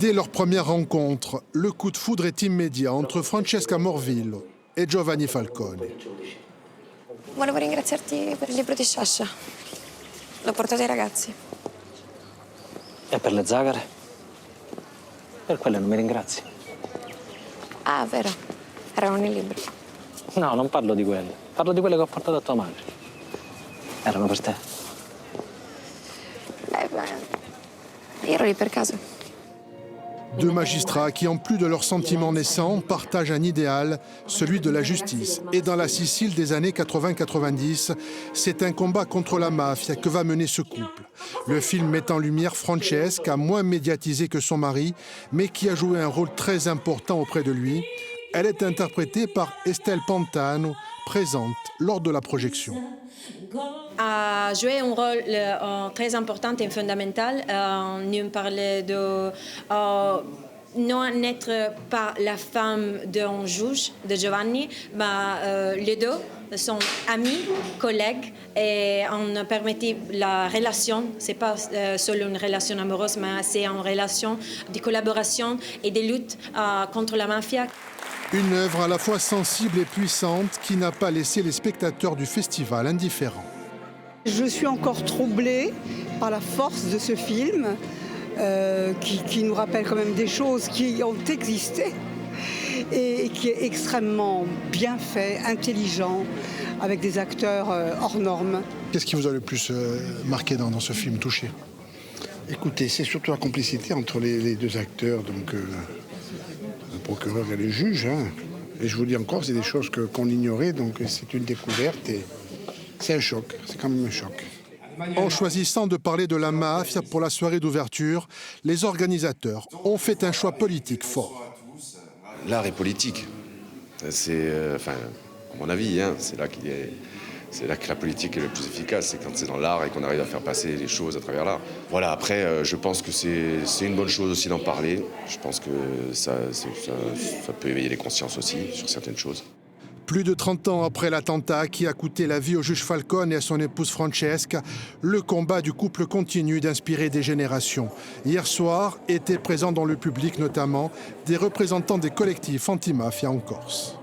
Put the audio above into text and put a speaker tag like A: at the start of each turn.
A: Dès leur première rencontre, le coup de foudre est immédiat entre Francesca Morvillo et Giovanni Falcone.
B: Volevo ringraziarti per il libro di Sciascia. L'ho portato ai ragazzi.
C: E per le zagare? Per quelle non mi ringrazi.
B: Ah, vero. Erano nel libro.
C: No, non parlo di quelle. Parlo di quelle che ho portato a tua madre. Erano per te.
B: Io ero lì per caso.
A: Deux magistrats qui, en plus de leurs sentiments naissants, partagent un idéal, celui de la justice. Et dans la Sicile des années 80-90, c'est un combat contre la mafia que va mener ce couple. Le film met en lumière Francesca, moins médiatisée que son mari, mais qui a joué un rôle très important auprès de lui. Elle est interprétée par Estelle Pantano, présente lors de la projection.
D: A joué un rôle très important et fondamental. Nous parlait de non n'être pas la femme d'un juge, de Giovanni, mais les deux sont amis, collègues, et on permettait la relation. C'est pas seulement une relation amoureuse, mais c'est une relation de collaboration et de lutte contre la mafia.
A: Une œuvre à la fois sensible et puissante qui n'a pas laissé les spectateurs du festival indifférents.
E: Je suis encore troublée par la force de ce film qui nous rappelle quand même des choses qui ont existé et qui est extrêmement bien fait, intelligent, avec des acteurs hors normes.
A: Qu'est-ce qui vous a le plus marqué dans ce film, touché?
F: Écoutez, c'est surtout la complicité entre les deux acteurs, donc le procureur et le juge. Hein. Et je vous dis encore, c'est des choses qu'on ignorait, donc c'est une découverte et c'est un choc, c'est quand même un choc.
A: En choisissant de parler de la mafia pour la soirée d'ouverture, les organisateurs ont fait un choix politique fort.
G: L'art est politique. C'est, à mon avis, hein, c'est là que la politique est le plus efficace, c'est quand c'est dans l'art et qu'on arrive à faire passer les choses à travers l'art. Voilà, après, je pense que c'est une bonne chose aussi d'en parler. Je pense que ça peut éveiller les consciences aussi sur certaines choses.
A: Plus de 30 ans après l'attentat qui a coûté la vie au juge Falcone et à son épouse Francesca, le combat du couple continue d'inspirer des générations. Hier soir, étaient présents dans le public notamment des représentants des collectifs anti-mafia en Corse.